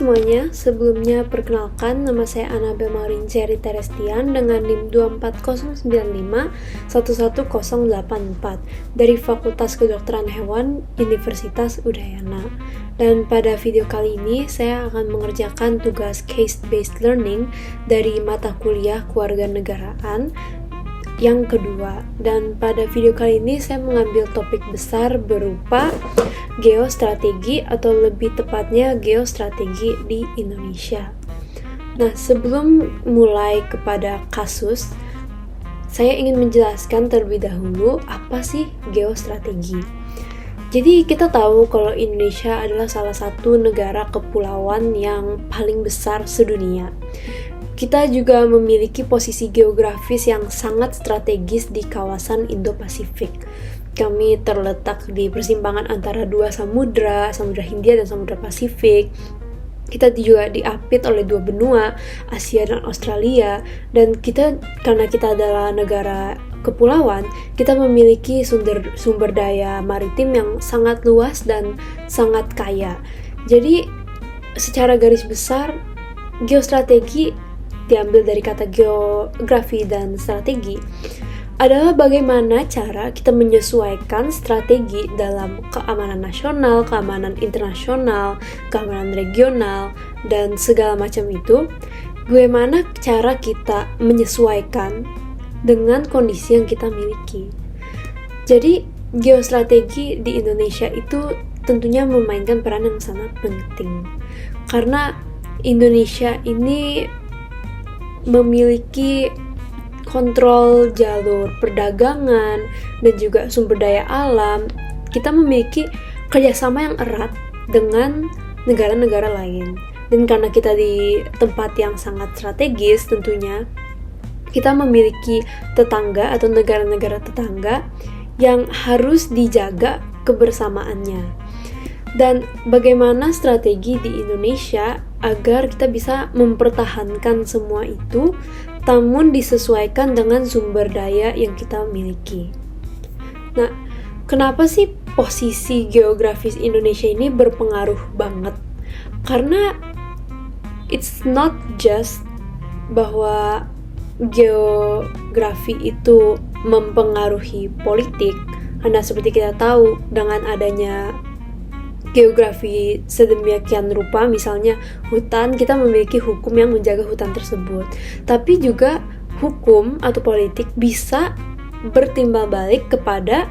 semuanya, sebelumnya perkenalkan nama saya Anabel Maureen Cherry Terestian dengan NIM 24095-11084 dari Fakultas Kedokteran Hewan Universitas Udayana. Dan pada video kali ini saya akan mengerjakan tugas case-based learning dari mata kuliah kewarganegaraan yang kedua. Dan pada video kali ini saya mengambil topik besar berupa geostrategi atau lebih tepatnya geostrategi di Indonesia. Nah, sebelum mulai kepada kasus, saya ingin menjelaskan terlebih dahulu apa sih geostrategi. Jadi kita tahu kalau Indonesia adalah salah satu negara kepulauan yang paling besar sedunia. Kita juga memiliki posisi geografis yang sangat strategis di kawasan Indo-Pasifik. Kami terletak di persimpangan antara dua samudra, Samudra Hindia dan Samudra Pasifik. Kita juga diapit oleh dua benua, Asia dan Australia. Dan karena kita adalah negara kepulauan, kita memiliki sumber daya maritim yang sangat luas dan sangat kaya. Jadi, secara garis besar, geostrategi diambil dari kata geografi dan strategi adalah bagaimana cara kita menyesuaikan strategi dalam keamanan nasional, keamanan internasional, keamanan regional, dan segala macam itu. Bagaimana cara kita menyesuaikan dengan kondisi yang kita miliki. Jadi, geostrategi di Indonesia itu tentunya memainkan peran yang sangat penting. Karena Indonesia ini memiliki kontrol jalur perdagangan dan juga sumber daya alam. Kita memiliki kerjasama yang erat dengan negara-negara lain. Dan karena kita di tempat yang sangat strategis tentunya, kita memiliki tetangga atau negara-negara tetangga yang harus dijaga kebersamaannya. Dan bagaimana strategi di Indonesia agar kita bisa mempertahankan semua itu, namun disesuaikan dengan sumber daya yang kita miliki. Nah, kenapa sih posisi geografis Indonesia ini berpengaruh banget? Karena it's not just bahwa geografi itu mempengaruhi politik, karena seperti kita tahu dengan adanya geografi sedemikian rupa, misalnya hutan, kita memiliki hukum yang menjaga hutan tersebut. Tapi juga hukum atau politik bisa bertimbal balik kepada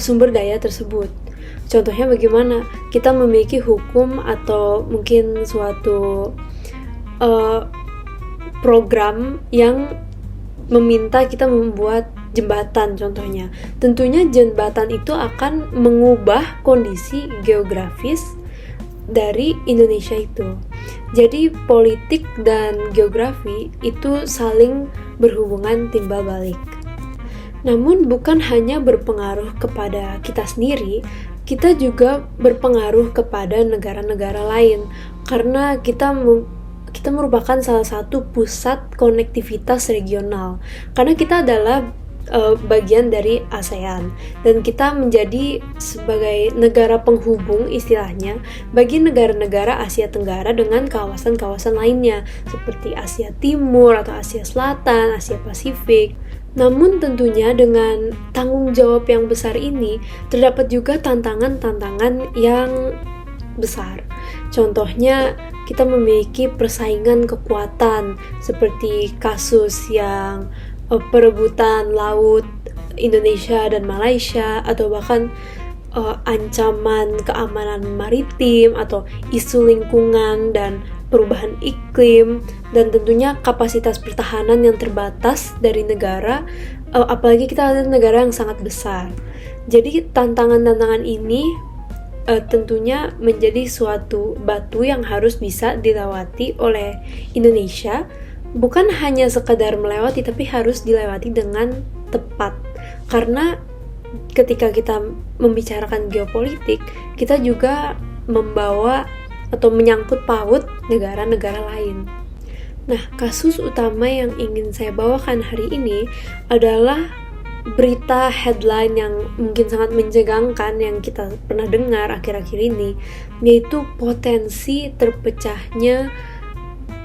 sumber daya tersebut. Contohnya bagaimana? Kita memiliki hukum atau mungkin suatu program yang meminta kita membuat jembatan contohnya. Tentunya jembatan itu akan mengubah kondisi geografis dari Indonesia itu. Jadi politik dan geografi itu saling berhubungan timbal balik. Namun bukan hanya berpengaruh kepada kita sendiri, kita juga berpengaruh kepada negara-negara lain karena kita merupakan salah satu pusat konektivitas regional. Karena kita adalah bagian dari ASEAN dan kita menjadi sebagai negara penghubung istilahnya bagi negara-negara Asia Tenggara dengan kawasan-kawasan lainnya seperti Asia Timur atau Asia Selatan, Asia Pasifik. Namun tentunya dengan tanggung jawab yang besar ini terdapat juga tantangan-tantangan yang besar. Contohnya kita memiliki persaingan kekuatan seperti kasus yang perebutan laut Indonesia dan Malaysia, atau bahkan ancaman keamanan maritim atau isu lingkungan dan perubahan iklim, dan tentunya kapasitas pertahanan yang terbatas dari negara, apalagi kita adalah negara yang sangat besar. Jadi tantangan-tantangan ini tentunya menjadi suatu batu yang harus bisa dilewati oleh Indonesia. Bukan hanya sekadar melewati, tapi harus dilewati dengan tepat. Karena ketika kita membicarakan geopolitik, kita juga membawa atau menyangkut paut negara-negara lain. Nah, kasus utama yang ingin saya bawakan hari ini adalah berita headline yang mungkin sangat mencegangkan yang kita pernah dengar akhir-akhir ini, yaitu potensi terpecahnya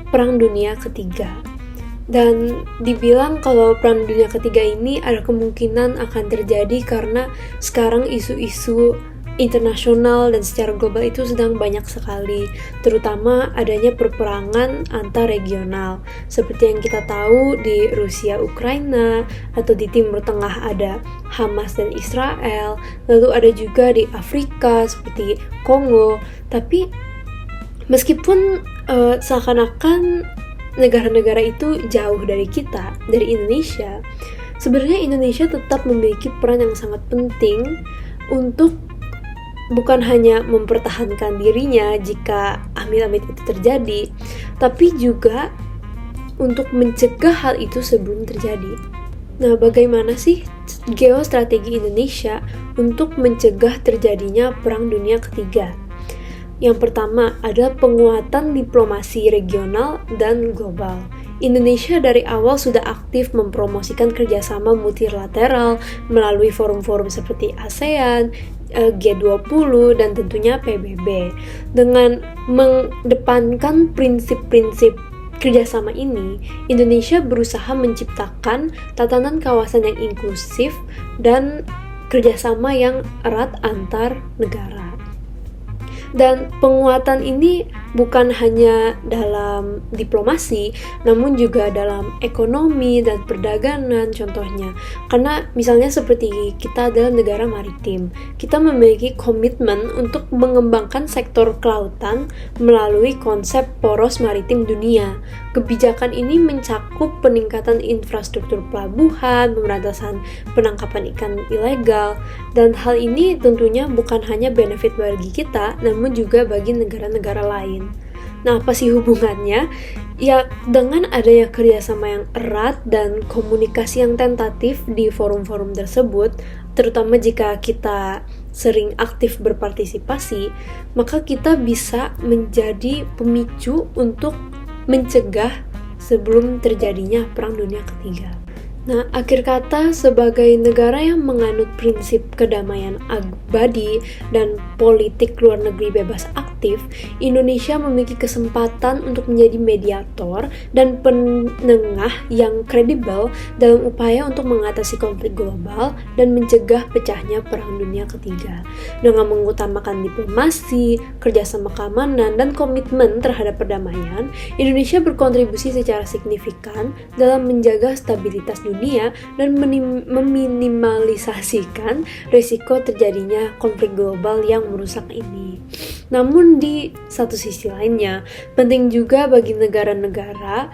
Perang Dunia Ketiga. Dan dibilang kalau Perang Dunia Ketiga ini ada kemungkinan akan terjadi karena sekarang isu-isu internasional dan secara global itu sedang banyak sekali, terutama adanya perperangan antar regional seperti yang kita tahu di Rusia Ukraina, atau di Timur Tengah ada Hamas dan Israel, lalu ada juga di Afrika seperti Kongo. Tapi meskipun seakan-akan negara-negara itu jauh dari kita, dari Indonesia, sebenarnya Indonesia tetap memiliki peran yang sangat penting untuk bukan hanya mempertahankan dirinya jika amit-amit itu terjadi, tapi juga untuk mencegah hal itu sebelum terjadi. Nah, bagaimana sih geostrategi Indonesia untuk mencegah terjadinya Perang Dunia Ketiga? Yang pertama adalah penguatan diplomasi regional dan global. Indonesia dari awal sudah aktif mempromosikan kerjasama multilateral melalui forum-forum seperti ASEAN, G20, dan tentunya PBB. Dengan mengedepankan prinsip-prinsip kerjasama ini, Indonesia berusaha menciptakan tatanan kawasan yang inklusif dan kerjasama yang erat antar negara. Dan penguatan ini bukan hanya dalam diplomasi, namun juga dalam ekonomi dan perdagangan contohnya. Karena misalnya seperti kita adalah negara maritim, kita memiliki komitmen untuk mengembangkan sektor kelautan melalui konsep poros maritim dunia. Kebijakan ini mencakup peningkatan infrastruktur pelabuhan, pemberantasan penangkapan ikan ilegal, dan hal ini tentunya bukan hanya benefit bagi kita, namun juga bagi negara-negara lain. Nah, apa sih hubungannya? Ya, dengan adanya kerjasama yang erat dan komunikasi yang tentatif di forum-forum tersebut, terutama jika kita sering aktif berpartisipasi, maka kita bisa menjadi pemicu untuk mencegah sebelum terjadinya Perang Dunia Ketiga. Nah, akhir kata, sebagai negara yang menganut prinsip kedamaian abadi dan politik luar negeri bebas aktif, Indonesia memiliki kesempatan untuk menjadi mediator dan penengah yang kredibel dalam upaya untuk mengatasi konflik global dan mencegah pecahnya Perang Dunia Ketiga. Dengan mengutamakan diplomasi, kerjasama keamanan, dan komitmen terhadap perdamaian, Indonesia berkontribusi secara signifikan dalam menjaga stabilitas dunia dan meminimalisasikan risiko terjadinya konflik global yang merusak ini. Namun di satu sisi lainnya, penting juga bagi negara-negara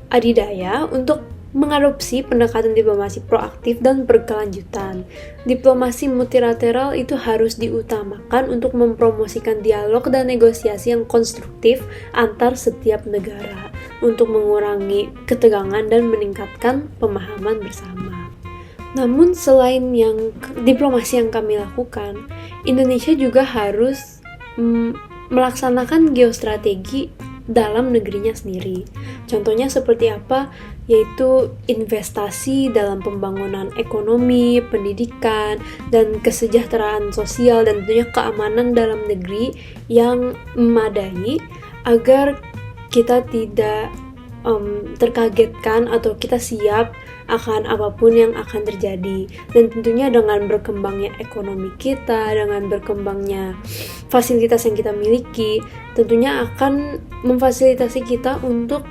adidaya untuk mengadopsi pendekatan diplomasi proaktif dan berkelanjutan. Diplomasi multilateral itu harus diutamakan untuk mempromosikan dialog dan negosiasi yang konstruktif antar setiap negara untuk mengurangi ketegangan dan meningkatkan pemahaman bersama. Namun selain yang diplomasi yang kami lakukan, Indonesia juga harus melaksanakan geostrategi dalam negerinya sendiri. Contohnya seperti apa? Yaitu investasi dalam pembangunan ekonomi, pendidikan, dan kesejahteraan sosial, dan tentunya keamanan dalam negeri yang memadai agar kita tidak terkagetkan atau kita siap akan apapun yang akan terjadi. Dan tentunya dengan berkembangnya ekonomi kita, dengan berkembangnya fasilitas yang kita miliki, tentunya akan memfasilitasi kita untuk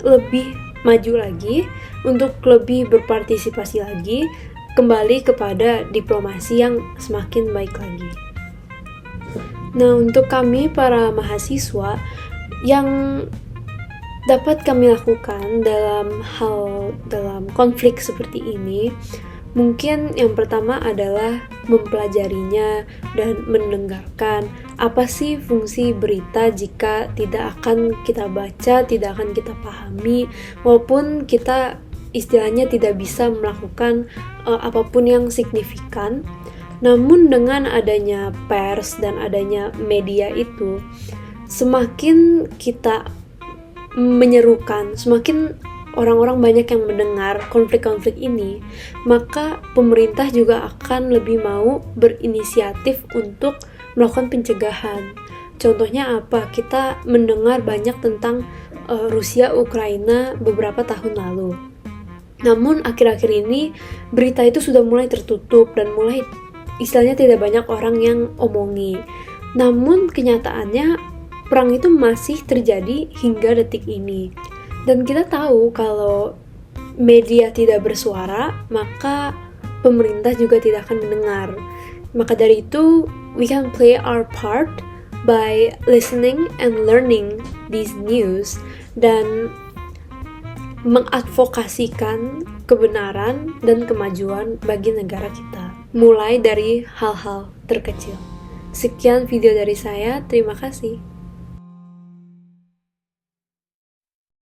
lebih maju lagi, untuk lebih berpartisipasi lagi, kembali kepada diplomasi yang semakin baik lagi. Nah, untuk kami para mahasiswa, yang dapat kami lakukan dalam konflik seperti ini, mungkin yang pertama adalah mempelajarinya dan mendengarkan apa sih fungsi berita jika tidak akan kita baca, tidak akan kita pahami, walaupun kita istilahnya tidak bisa melakukan apapun yang signifikan. Namun dengan adanya pers dan adanya media itu, semakin kita menyerukan, semakin orang-orang banyak yang mendengar konflik-konflik ini, maka pemerintah juga akan lebih mau berinisiatif untuk melakukan pencegahan. Contohnya apa? Kita mendengar banyak tentang Rusia Ukraina beberapa tahun lalu. Namun akhir-akhir ini berita itu sudah mulai tertutup dan mulai istilahnya tidak banyak orang yang omongi. Namun kenyataannya perang itu masih terjadi hingga detik ini. Dan kita tahu kalau media tidak bersuara, maka pemerintah juga tidak akan mendengar. Maka dari itu, we can play our part by listening and learning these news dan mengadvokasikan kebenaran dan kemajuan bagi negara kita, mulai dari hal-hal terkecil. Sekian video dari saya, terima kasih.